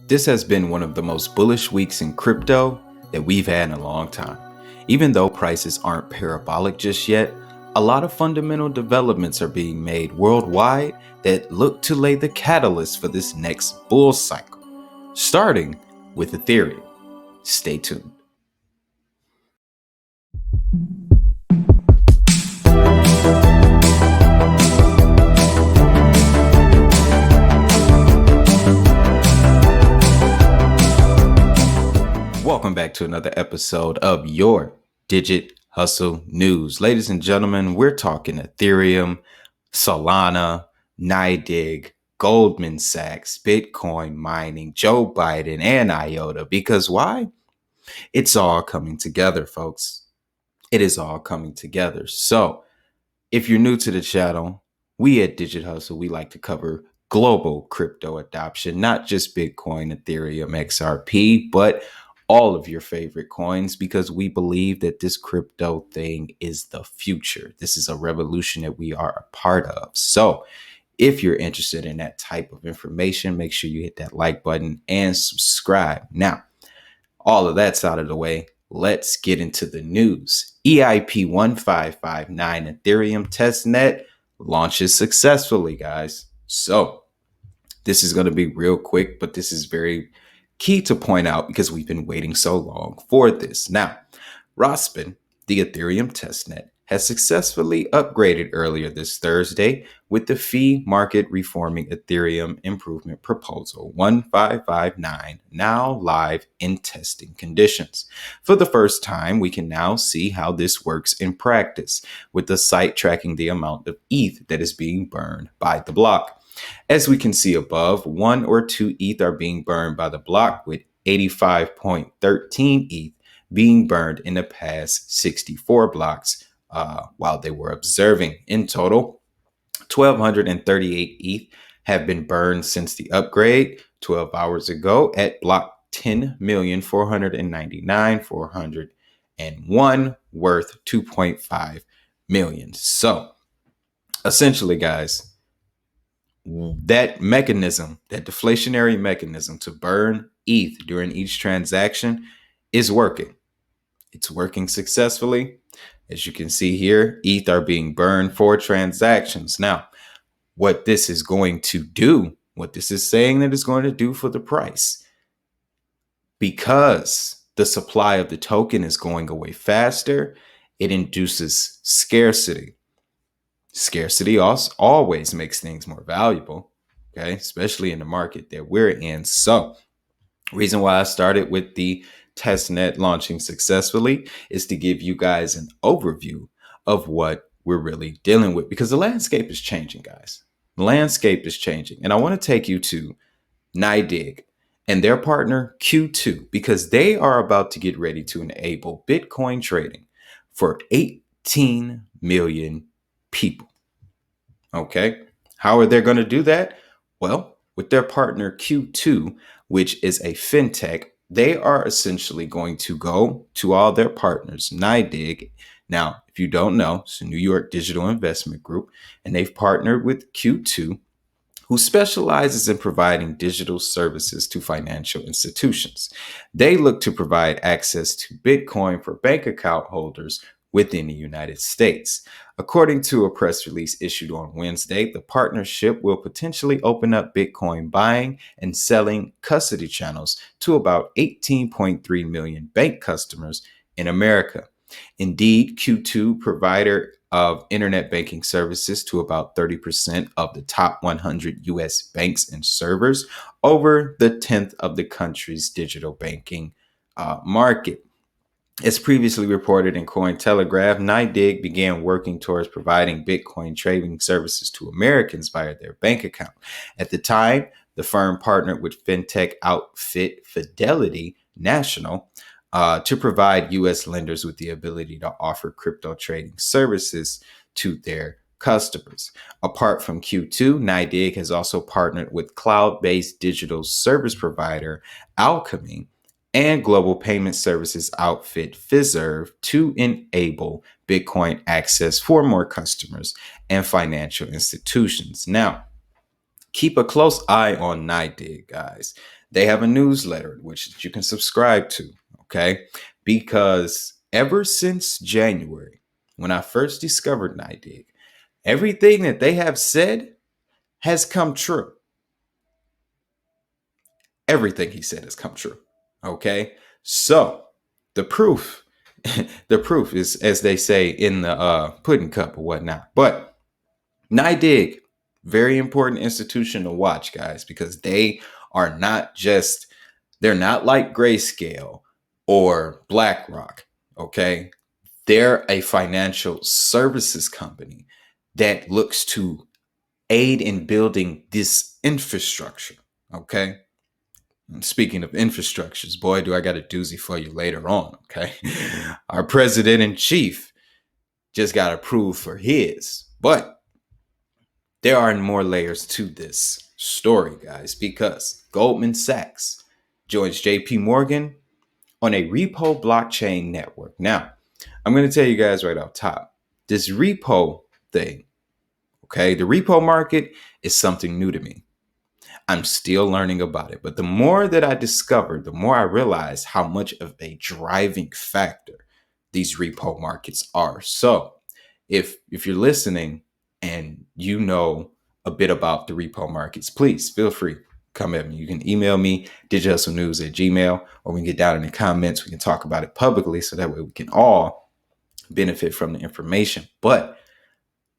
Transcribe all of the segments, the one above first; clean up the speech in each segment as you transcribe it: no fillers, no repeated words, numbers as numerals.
This has been one of the most bullish weeks in crypto that we've had in a long time. Even though prices aren't parabolic just yet, a lot of fundamental developments are being made worldwide that look to lay the catalyst for this next bull cycle, starting with Ethereum. Stay tuned. Welcome back to another episode of your Digit Hustle News. Ladies and gentlemen, we're talking Ethereum, Solana, NYDIG, Goldman Sachs, Bitcoin mining, Joe Biden, and IOTA. Because why? It's all coming together, folks. It is all coming together. So if you're new to the channel, we at Digit Hustle, we like to cover global crypto adoption, not just Bitcoin, Ethereum, XRP, but all of your favorite coins, because we believe that this crypto thing is the future. This is a revolution that we are a part of. So if you're interested in that type of information, make sure you hit that like button and subscribe. Now, all of that's out of the way. Let's get into the news. EIP 1559 Ethereum testnet launches successfully, guys. So this is going to be real quick, but this is very key to point out because we've been waiting so long for this. Now, Rospin, the Ethereum testnet, has successfully upgraded earlier this Thursday with the fee market reforming Ethereum improvement proposal 1559 now live in testing conditions. For the first time, we can now see how this works in practice, with the site tracking the amount of ETH that is being burned by the block. As we can see above, 1 or 2 ETH are being burned by the block, with 85.13 ETH being burned in the past 64 blocks while they were observing. In total, 1,238 ETH have been burned since the upgrade 12 hours ago at block 10,499,401 worth 2.5 million. So essentially, guys, that mechanism, that deflationary mechanism to burn ETH during each transaction is working. It's working successfully. As you can see here, ETH are being burned for transactions. Now, what this is going to do, what this is saying that it's going to do for the price, because the supply of the token is going away faster, it induces scarcity. Scarcity also always makes things more valuable, okay, especially in the market that we're in. So, reason why I started with the testnet launching successfully is to give you guys an overview of what we're really dealing with, because the landscape is changing, guys. The landscape is changing. And I want to take you to NYDIG and their partner Q2, because they are about to get ready to enable Bitcoin trading for 18 million people. Okay, how are they going to do that? Well, with their partner Q2, which is a fintech, they are essentially going to go to all their partners, NYDIG. Now, if you don't know, it's a New York digital investment group, and they've partnered with Q2, who specializes in providing digital services to financial institutions. They look to provide access to Bitcoin for bank account holders within the United States. According to a press release issued on Wednesday, the partnership will potentially open up Bitcoin buying and selling custody channels to about 18.3 million bank customers in America. Indeed, Q2, provider of internet banking services to about 30% of the top 100 US banks and servers, over the 10th of the country's digital banking market. As previously reported in Cointelegraph, NYDIG began working towards providing Bitcoin trading services to Americans via their bank account. At the time, the firm partnered with fintech outfit Fidelity National to provide U.S. lenders with the ability to offer crypto trading services to their customers. Apart from Q2, NYDIG has also partnered with cloud-based digital service provider Alchemy and global payment services outfit Fiserv to enable Bitcoin access for more customers and financial institutions. Now, keep a close eye on NYDIG, guys. They have a newsletter which you can subscribe to, okay? Because ever since January, when I first discovered NYDIG, everything that they have said has come true. Everything he said has come true, okay? So the proof, the proof is, as they say, in the pudding cup or whatnot. But NYDIG, very important institution to watch, guys, because they are not just, they're not like Grayscale or BlackRock, okay? They're a financial services company that looks to aid in building this infrastructure, okay? And speaking of infrastructures, boy, do I got a doozy for you later on, okay? Our president in chief just got approved for his, but there are more layers to this story, guys, because Goldman Sachs joins JP Morgan on a repo blockchain network. Now, I'm going to tell you guys right off top, this repo thing, okay, the repo market is something new to me. I'm still learning about it, but the more that I discovered, the more I realized how much of a driving factor these repo markets are. So if you're listening and you know a bit about the repo markets, please feel free, come at me. You can email me, digitalnews@gmail.com, or we can get down in the comments. We can talk about it publicly so that way we can all benefit from the information. But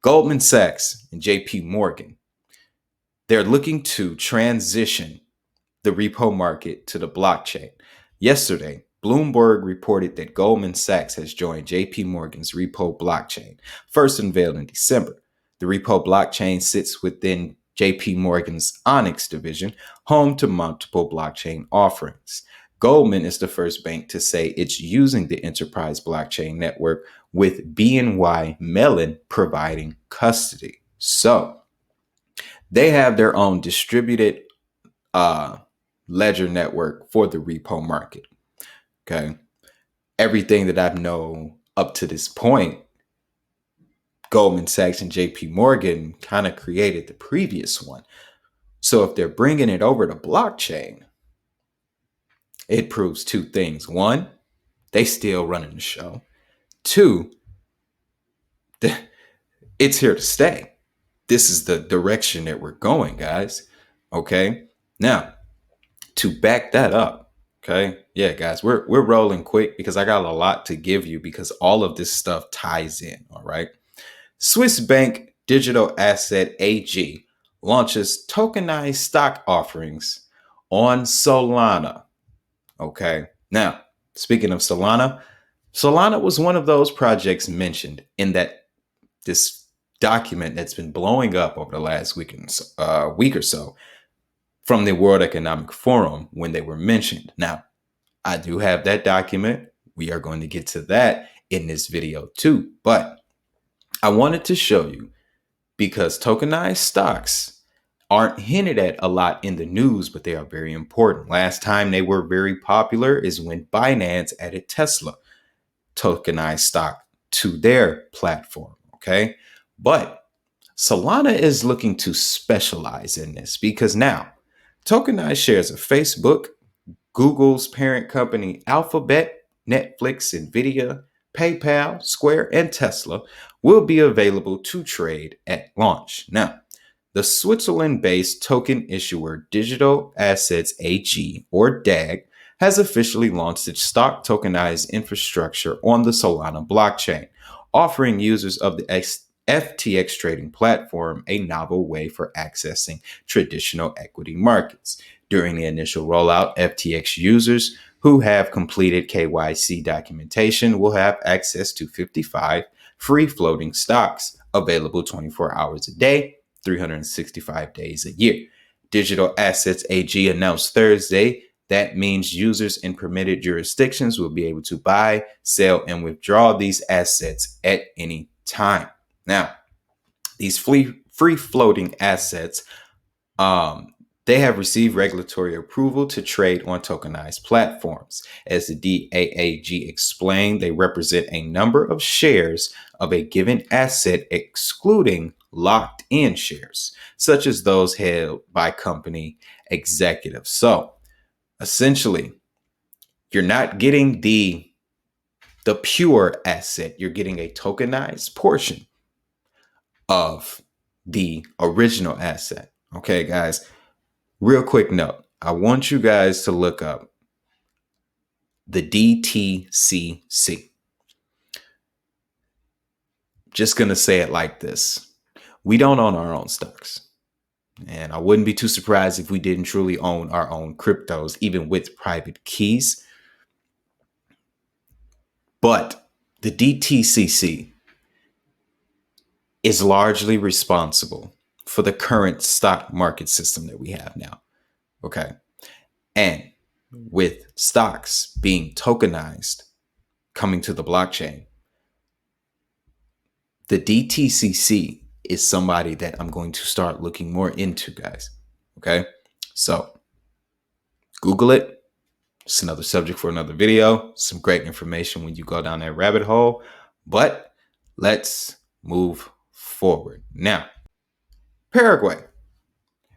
Goldman Sachs and JP Morgan, they're looking to transition the repo market to the blockchain. Yesterday, Bloomberg reported that Goldman Sachs has joined JP Morgan's repo blockchain, first unveiled in December. The repo blockchain sits within JP Morgan's Onyx division, home to multiple blockchain offerings. Goldman is the first bank to say it's using the enterprise blockchain network, with BNY Mellon providing custody. So they have their own distributed ledger network for the repo market. Okay. Everything that I've known up to this point, Goldman Sachs and JP Morgan kind of created the previous one. So if they're bringing it over to blockchain, it proves two things. One, they still running the show. Two, it's here to stay. This is the direction that we're going, guys. Okay. Now, to back that up, okay, yeah, guys, we're rolling quick because I got a lot to give you because all of this stuff ties in. All right. Swiss bank Digital Asset AG launches tokenized stock offerings on Solana. Okay. Now, speaking of Solana, Solana was one of those projects mentioned in that this document that's been blowing up over the last week or so from the World Economic Forum when they were mentioned. Now, I do have that document. We are going to get to that in this video too, but I wanted to show you because tokenized stocks aren't hinted at a lot in the news, but they are very important. Last time they were very popular is when Binance added Tesla tokenized stock to their platform. Okay. But Solana is looking to specialize in this because now tokenized shares of Facebook, Google's parent company Alphabet, Netflix, Nvidia, PayPal, Square, and Tesla will be available to trade at launch. Now, the Switzerland-based token issuer Digital Assets AG, or DAG, has officially launched its stock tokenized infrastructure on the Solana blockchain, offering users of the FTX trading platform a novel way for accessing traditional equity markets. During the initial rollout, FTX users who have completed KYC documentation will have access to 55 free-floating stocks available 24 hours a day, 365 days a year. Digital Assets AG announced Thursday that means users in permitted jurisdictions will be able to buy, sell, and withdraw these assets at any time. Now, these free-floating assets, they have received regulatory approval to trade on tokenized platforms. As the DAAG explained, they represent a number of shares of a given asset, excluding locked-in shares, such as those held by company executives. So Essentially, you're not getting the pure asset. You're getting a tokenized portion of the original asset. Okay, guys, real quick note. I want you guys to look up the DTCC. Just going to say it like this. We don't own our own stocks. And I wouldn't be too surprised if we didn't truly own our own cryptos, even with private keys. But the DTCC is largely responsible for the current stock market system that we have now. Okay. And with stocks being tokenized, coming to the blockchain, the DTCC is somebody that I'm going to start looking more into, guys. Okay. So Google it. It's another subject for another video. Some great information when you go down that rabbit hole. But let's move forward. Now, Paraguay,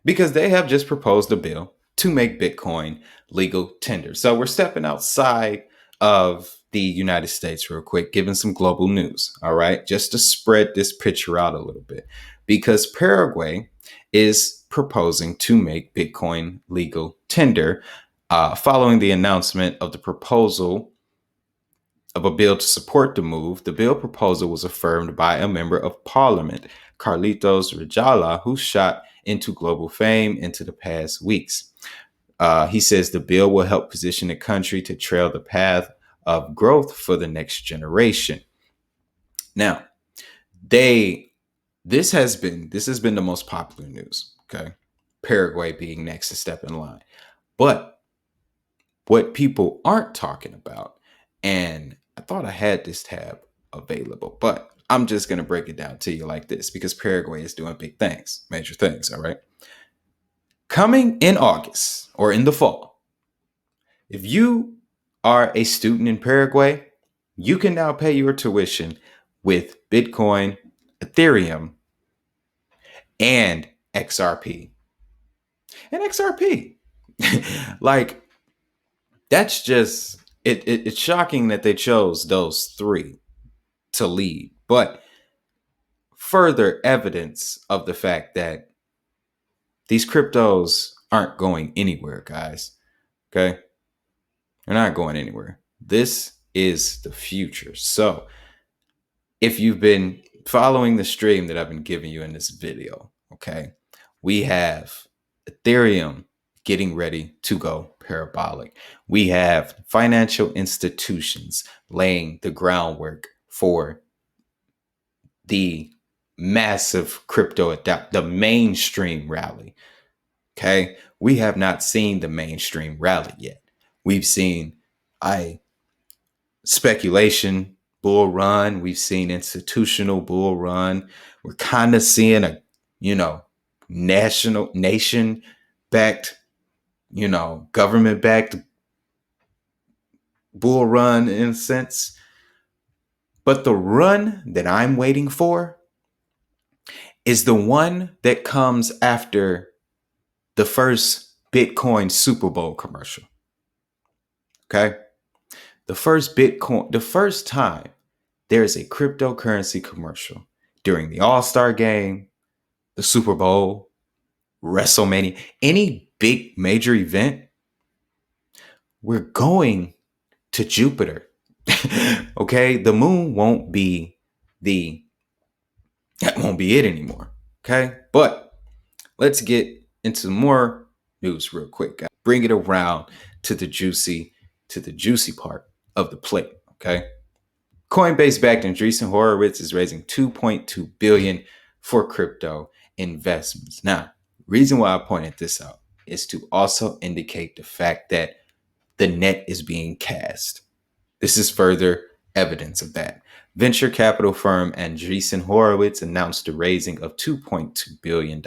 because they have just proposed a bill to make Bitcoin legal tender. So we're stepping outside of the United States real quick, giving some global news. All right. Just to spread this picture out a little bit, because Paraguay is proposing to make Bitcoin legal tender following the announcement of the proposal of a bill to support the move. The bill proposal was affirmed by a member of parliament, Carlitos Rejala, who shot into global fame into the past weeks. He says the bill will help position the country to trail the path of growth for the next generation. Now, this has been the most popular news. Okay, Paraguay being next to step in line, but what people aren't talking about, and I thought I had this tab available, but I'm just going to break it down to you like this, because Paraguay is doing big things, major things. All right. Coming in August or in the fall, if you are a student in Paraguay, you can now pay your tuition with Bitcoin, Ethereum, and XRP. And XRP, like, that's just, it's shocking that they chose those three to lead, but further evidence of the fact that these cryptos aren't going anywhere, guys. Okay. They're not going anywhere. This is the future. So if you've been following the stream that I've been giving you in this video, okay, we have Ethereum getting ready to go parabolic. We have financial institutions laying the groundwork for the massive crypto the mainstream rally. Okay, we have not seen the mainstream rally yet. We've seen speculation bull run. We've seen institutional bull run. We're kind of seeing a, nation backed, government backed bull run in a sense. But the run that I'm waiting for is the one that comes after the first Bitcoin Super Bowl commercial. Okay. The first time there's a cryptocurrency commercial during the All-Star game, the Super Bowl, WrestleMania, any big major event, we're going to Jupiter. Okay. The moon won't be that won't be it anymore. Okay. But let's get into more news real quick, guys. Bring it around to the juicy part of the plate. Okay. Coinbase backed Andreessen Horowitz is raising $2.2 billion for crypto investments. Now, reason why I pointed this out is to also indicate the fact that the net is being cast. This is further evidence of that. Venture capital firm Andreessen Horowitz announced the raising of $2.2 billion,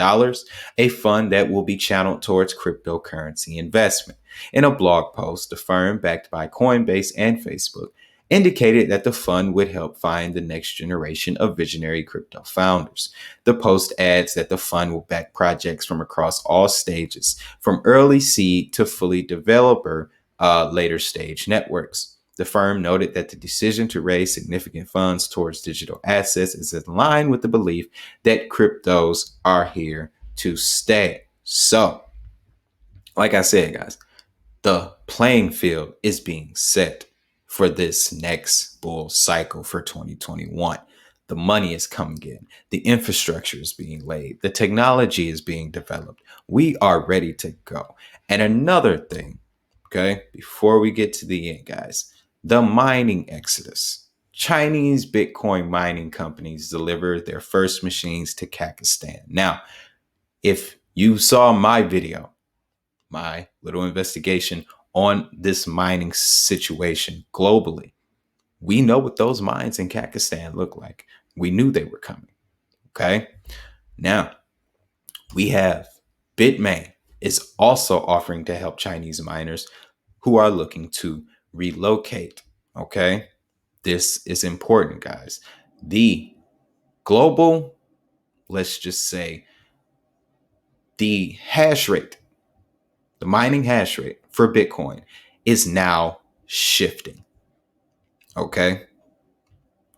a fund that will be channeled towards cryptocurrency investment. In a blog post, the firm, backed by Coinbase and Facebook, indicated that the fund would help find the next generation of visionary crypto founders. The post adds that the fund will back projects from across all stages, from early seed to fully developer later stage networks. The firm noted that the decision to raise significant funds towards digital assets is in line with the belief that cryptos are here to stay. So, like I said, guys, the playing field is being set for this next bull cycle for 2021. The money is coming in. The infrastructure is being laid. The technology is being developed. We are ready to go. And another thing, okay, before we get to the end, guys, the mining exodus. Chinese Bitcoin mining companies delivered their first machines to Kazakhstan. Now, if you saw my video, my little investigation on this mining situation globally, we know what those mines in Kazakhstan look like. We knew they were coming. Okay. Now we have Bitmain is also offering to help Chinese miners who are looking to relocate. Okay. This is important, guys. The global, let's just say, the hash rate, the mining hash rate for Bitcoin is now shifting. Okay.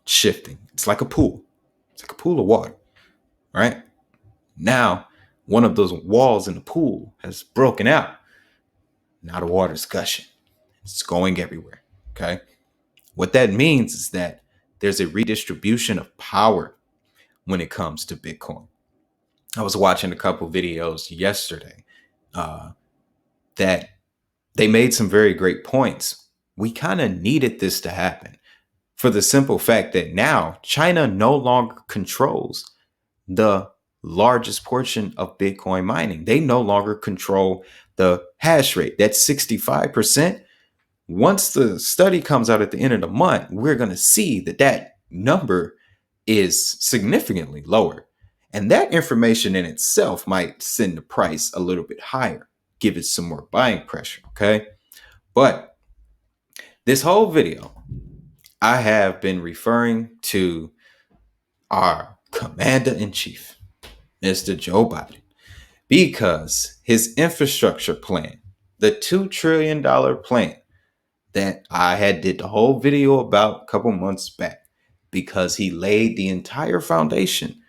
Shifting. It's like a pool. It's like a pool of water, right? Now, one of those walls in the pool has broken out. Now the water's gushing. It's going everywhere. Okay. What that means is that there's a redistribution of power when it comes to Bitcoin. I was watching a couple videos yesterday that they made some very great points. We kind of needed this to happen for the simple fact that now China no longer controls the largest portion of Bitcoin mining. They no longer control the hash rate. That's 65%. Once the study comes out at the end of the month, we're going to see that that number is significantly lower. And that information in itself might send the price a little bit higher, give it some more buying pressure. Okay. But this whole video, I have been referring to our commander-in-chief, Mr. Joe Biden, because his infrastructure plan, the $2 trillion plan that I had did the whole video about a couple months back, because he laid the entire foundation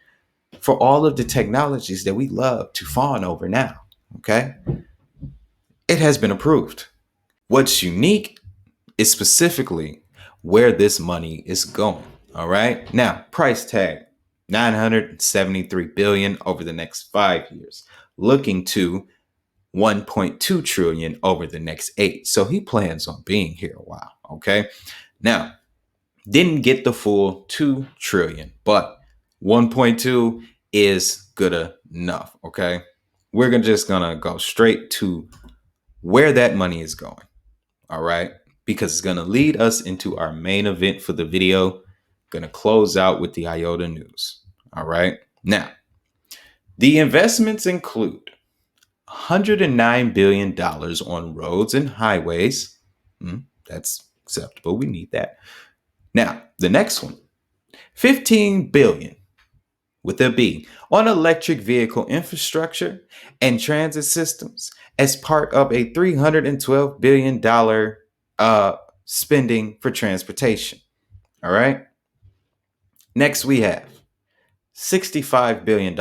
for all of the technologies that we love to fawn over now. Okay. It has been approved. What's unique is specifically where this money is going. All right. Now, price tag $973 billion over the next 5 years, looking to $1.2 trillion over the next 8. So he plans on being here a while. Okay. Now, didn't get the full $2 trillion, but 1.2 is good enough. Okay. We're just going to go straight to where that money is going. All right. Because it's going to lead us into our main event for the video. Going to close out with the IOTA news. All right. Now, the investments include $109 billion on roads and highways. That's acceptable. We need that. Now, the next one, $15 billion with a B on electric vehicle infrastructure and transit systems as part of a $312 billion spending for transportation. All right. Next, we have $65 billion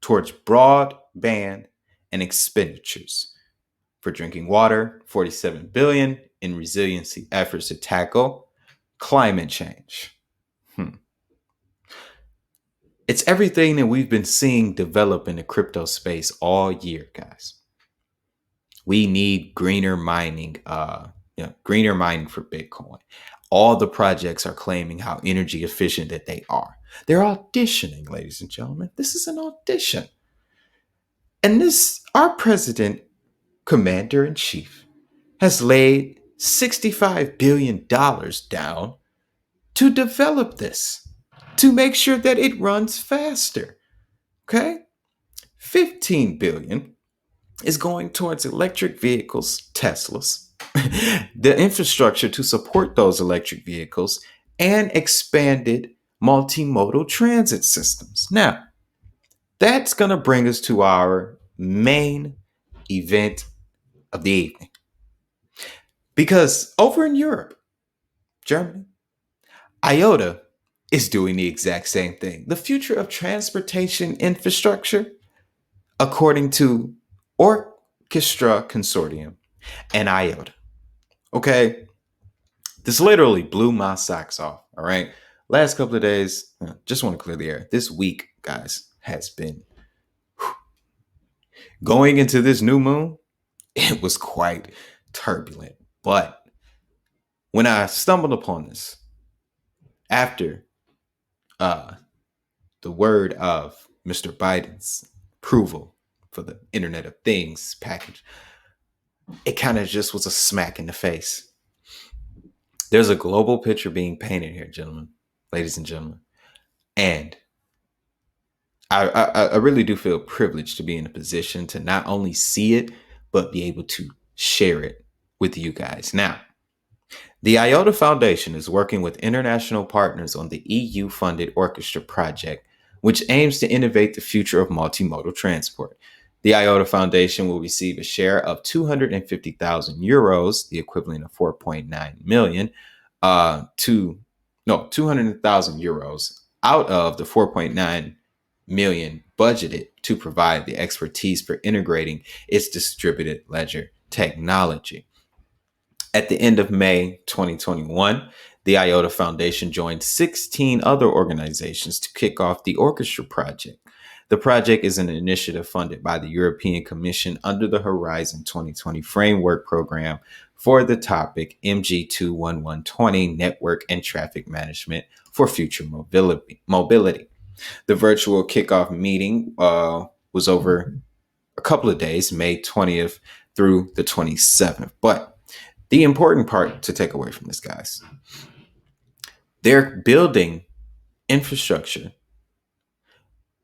towards broadband and expenditures for drinking water, $47 billion in resiliency efforts to tackle climate change. It's everything that we've been seeing develop in the crypto space all year, guys. We need greener mining, greener mining for Bitcoin. All the projects are claiming how energy efficient that they are. They're auditioning, ladies and gentlemen. This is an audition. And our president, commander-in-chief, has laid $65 billion down to develop this, to make sure that it runs faster. Okay? $15 billion is going towards electric vehicles, Teslas, the infrastructure to support those electric vehicles and expanded multimodal transit systems. Now, that's going to bring us to our main event of the evening. Because over in Europe, Germany, IOTA is doing the exact same thing. The future of transportation infrastructure, according to Orchestra Consortium and IOTA. Okay, this literally blew my socks off. All right, last couple of days, just want to clear the air. This week, guys, has been going into this new moon. It was quite turbulent, but when I stumbled upon this after the word of Mr. Biden's approval for the Internet of Things package, it kind of just was a smack in the face. There's a global picture being painted here, gentlemen, ladies and gentlemen. And I really do feel privileged to be in a position to not only see it, but be able to share it with you guys. Now, the IOTA Foundation is working with international partners on the EU-funded Orchestra Project, which aims to innovate the future of multimodal transport. The IOTA Foundation will receive a share of 250,000 euros, the equivalent of 4.9 million, 200,000 euros out of the 4.9 million budgeted to provide the expertise for integrating its distributed ledger technology. At the end of May 2021, the IOTA Foundation joined 16 other organizations to kick off the Orchestra Project. The project is an initiative funded by the European Commission under the Horizon 2020 Framework Program for the topic MG21120 Network and Traffic Management for Future Mobility. The virtual kickoff meeting was over a couple of days, May 20th through the 27th. But the important part to take away from this, guys, they're building infrastructure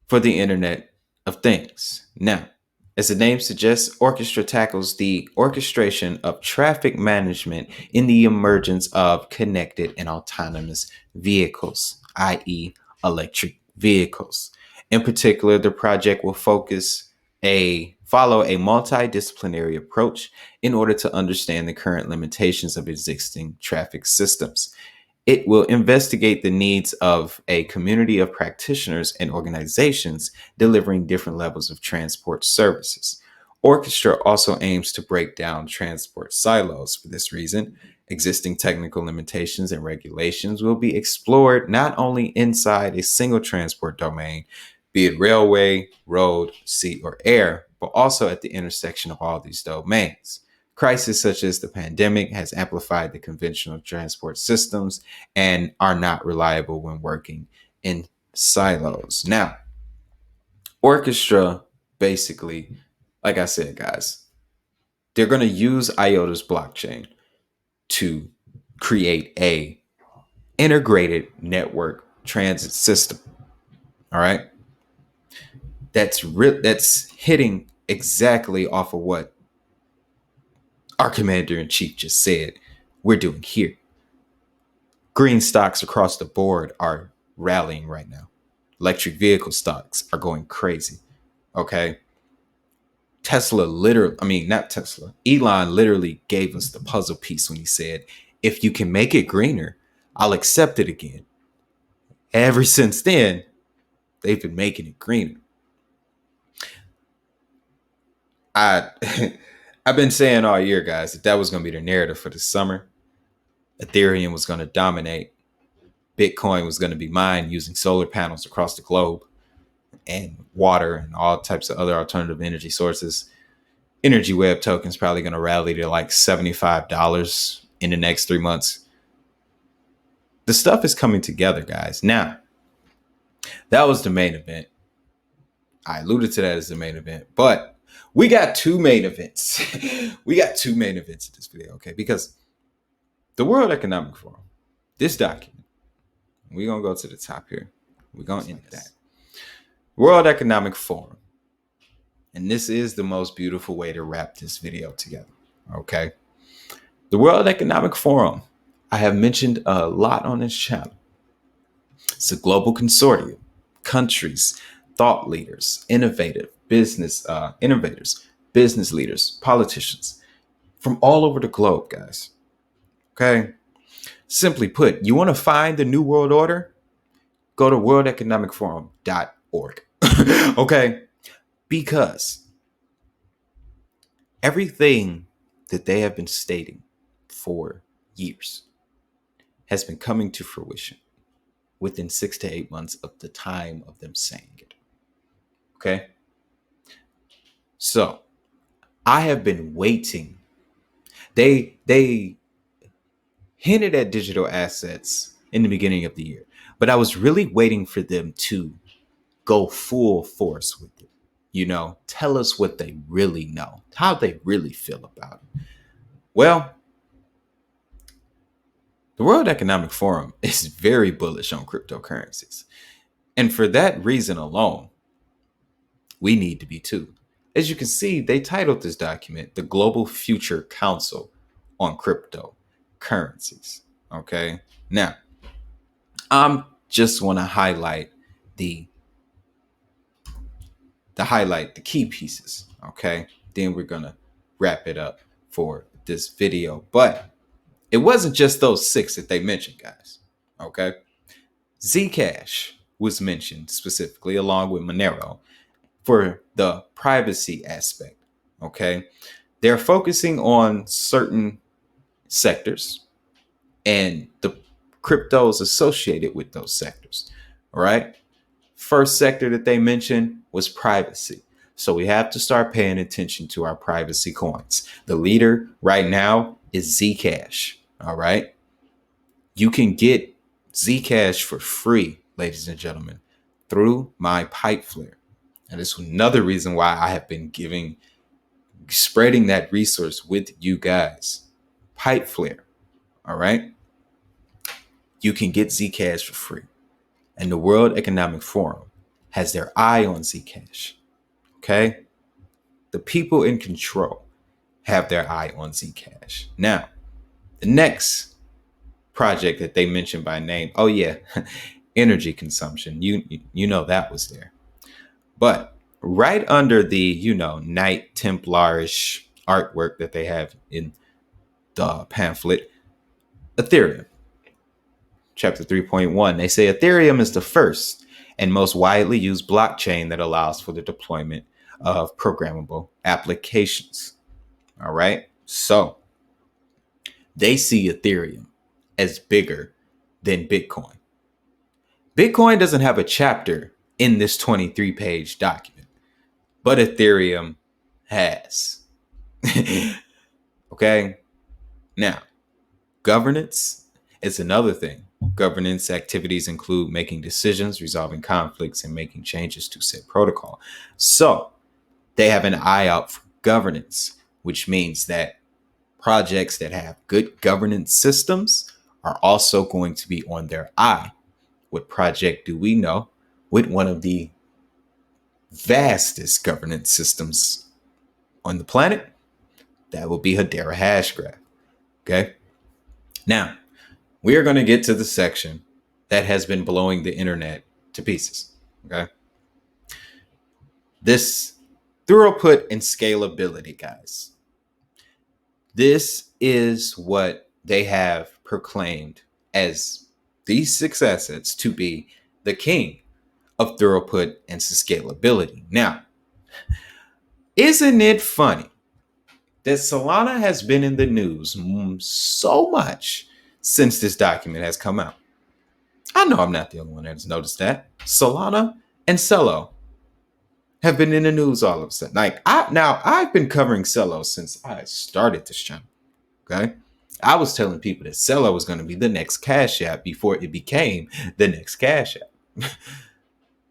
for the Internet of Things. Now, as the name suggests, Orchestra tackles the orchestration of traffic management in the emergence of connected and autonomous vehicles, i.e., electric vehicles. In particular, the project will follow a multidisciplinary approach in order to understand the current limitations of existing traffic systems. It will investigate the needs of a community of practitioners and organizations delivering different levels of transport services. Orchestra also aims to break down transport silos. For this reason, existing technical limitations and regulations will be explored not only inside a single transport domain, be it railway, road, sea, or air, but also at the intersection of all these domains. Crises such as the pandemic has amplified the conventional transport systems and are not reliable when working in silos. Now, Orchestra basically, like I said, guys, they're going to use IOTA's blockchain to create a integrated network transit system. All right. That's hitting exactly off of what our commander-in-chief just said we're doing here. Green stocks across the board are rallying right now. Electric vehicle stocks are going crazy. Okay. Elon literally gave us the puzzle piece when he said, if you can make it greener, I'll accept it again. Ever since then, they've been making it greener. I've been saying all year, guys, that was going to be the narrative for the summer. Ethereum was going to dominate. Bitcoin was going to be mined using solar panels across the globe and water and all types of other alternative energy sources. Energy Web tokens probably going to rally to like $75 in the next 3 months. The stuff is coming together, guys. Now, that was the main event. I alluded to that as the main event, but we got two main events. We got two main events in this video, okay? Because the World Economic Forum, this document, we're going to go to the top here. We're going to end that. World Economic Forum. And this is the most beautiful way to wrap this video together, okay? The World Economic Forum, I have mentioned a lot on this channel. It's a global consortium, countries, thought leaders, innovators, business leaders, politicians from all over the globe, guys. Okay. Simply put, you want to find the new world order? Go to worldeconomicforum.org. Okay. Because everything that they have been stating for years has been coming to fruition within 6 to 8 months of the time of them saying it. Okay. So I have been waiting. They hinted at digital assets in the beginning of the year, but I was really waiting for them to go full force with it. Tell us what they really know, how they really feel about it. Well, the World Economic Forum is very bullish on cryptocurrencies. And for that reason alone, we need to be too. As you can see, they titled this document the Global Future Council on Cryptocurrencies. Okay. Now, I'm just want to highlight the key pieces. Okay. Then we're going to wrap it up for this video. But it wasn't just those 6 that they mentioned, guys. Okay. Zcash was mentioned specifically along with Monero for the privacy aspect. Okay. They're focusing on certain sectors and the cryptos associated with those sectors. All right. First sector that they mentioned was privacy. So we have to start paying attention to our privacy coins. The leader right now is Zcash. All right. You can get Zcash for free, ladies and gentlemen, through my pipe flare. And it's another reason why I have been spreading that resource with you guys. Pipe flare. All right. You can get Zcash for free. And the World Economic Forum has their eye on Zcash. Okay. The people in control have their eye on Zcash. Now, the next project that they mentioned by name, oh yeah, energy consumption. You know that was there. But right under the, Knight Templarish artwork that they have in the pamphlet, Ethereum. Chapter 3.1, they say Ethereum is the first and most widely used blockchain that allows for the deployment of programmable applications. All right. So they see Ethereum as bigger than Bitcoin. Bitcoin doesn't have a chapter in this 23-page document, but Ethereum has. Okay. Now, governance is another thing. Governance activities include making decisions, resolving conflicts, and making changes to said protocol. So they have an eye out for governance, which means that projects that have good governance systems are also going to be on their eye. What project do we know with one of the vastest governance systems on the planet? That will be Hedera Hashgraph. Okay. Now, we are going to get to the section that has been blowing the internet to pieces. Okay. This throughput and scalability, guys. This is what they have proclaimed as these 6 assets to be the king of throughput and scalability. Now, isn't it funny that Solana has been in the news so much since this document has come out? I know I'm not the only one that has noticed that. Solana and Celo have been in the news all of a sudden. I've been covering Celo since I started this channel. Okay. I was telling people that Celo was going to be the next Cash App before it became the next Cash App.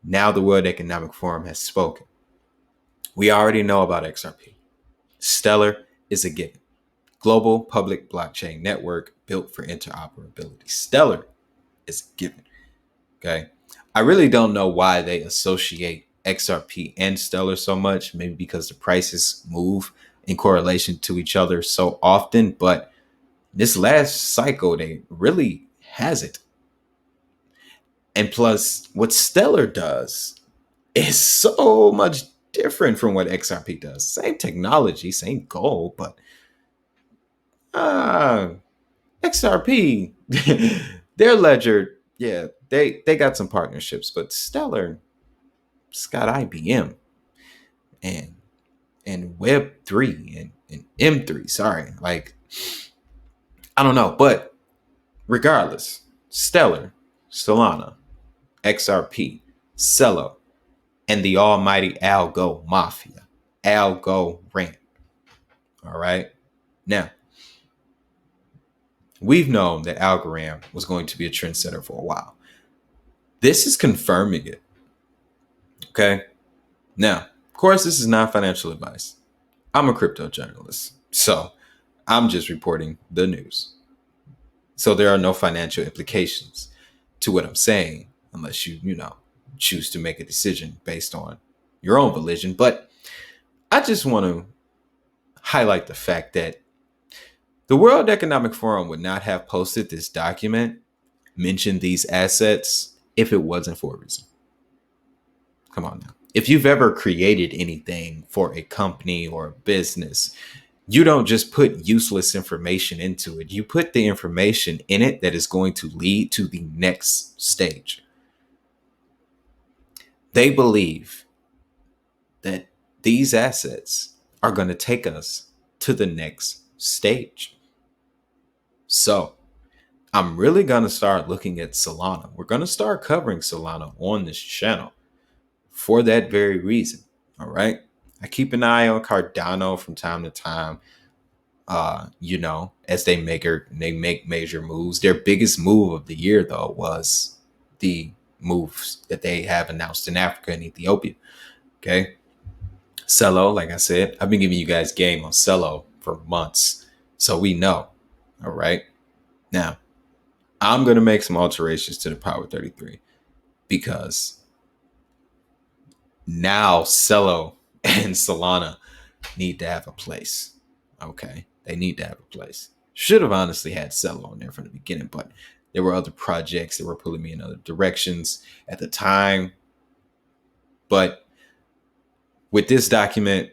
Now the World Economic Forum has spoken. We already know about XRP. Stellar is a given. Global public blockchain network built for interoperability. Stellar is a given. Okay. I really don't know why they associate XRP and Stellar so much. Maybe because the prices move in correlation to each other so often. But This last cycle, they really has it. And plus, what Stellar does is so much different from what XRP does. Same technology, same goal, but uh XRP, their ledger, yeah, they got some partnerships, but Stellar, it's got IBM and Web3 and M3. Sorry, like I don't know, but regardless, Stellar, Solana, XRP, Celo, and the almighty Algo Mafia, Algo Ramp. All right, now we've known that Algorand was going to be a trendsetter for a while. This is confirming it. Okay. Now, of course, this is not financial advice. I'm a crypto journalist, so I'm just reporting the news. So there are no financial implications to what I'm saying unless you choose to make a decision based on your own volition. But I just want to highlight the fact that the World Economic Forum would not have posted this document, mentioned these assets, if it wasn't for a reason. Come on now. If you've ever created anything for a company or a business, you don't just put useless information into it. You put the information in it that is going to lead to the next stage. They believe that these assets are going to take us to the next stage. So I'm really going to start looking at Solana. We're going to start covering Solana on this channel for that very reason. All right. I keep an eye on Cardano from time to time. As they make major moves. Their biggest move of the year, though, was the moves that they have announced in Africa and Ethiopia. Okay. Celo, like I said, I've been giving you guys game on Celo for months. So we know. All right. Now, I'm going to make some alterations to the Power 33 because now Celo and Solana need to have a place. Okay. They need to have a place. Should have honestly had Celo on there from the beginning, but there were other projects that were pulling me in other directions at the time. But with this document,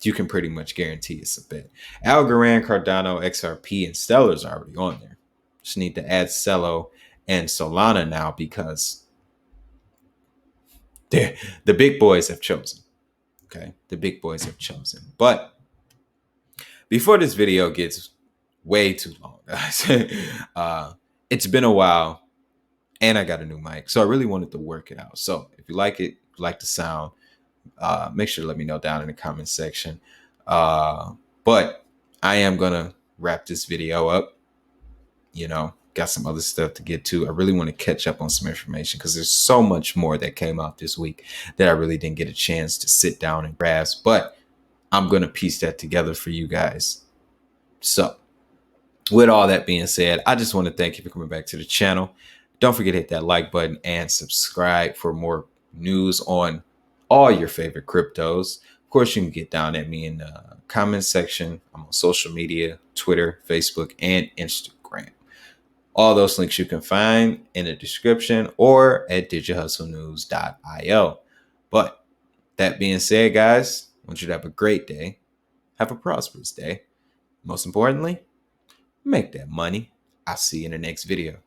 you can pretty much guarantee it's a bet. Algorand, Cardano, XRP, and Stellar's already on there. Just need to add Celo and Solana now because the big boys have chosen. Okay, the big boys have chosen. But before this video gets way too long, guys, it's been a while and I got a new mic. So I really wanted to work it out. So if you like it, like the sound, make sure to let me know down in the comment section. But I am going to wrap this video up. Got some other stuff to get to. I really want to catch up on some information because there's so much more that came out this week that I really didn't get a chance to sit down and grasp. But I'm going to piece that together for you guys. So with all that being said, I just want to thank you for coming back to the channel. Don't forget to hit that like button and subscribe for more news on all your favorite cryptos. Of course, you can get down at me in the comment section. I'm on social media, Twitter, Facebook, and Instagram. All those links you can find in the description or at digihustlenews.io. But that being said, guys, I want you to have a great day. Have a prosperous day. Most importantly, make that money. I'll see you in the next video.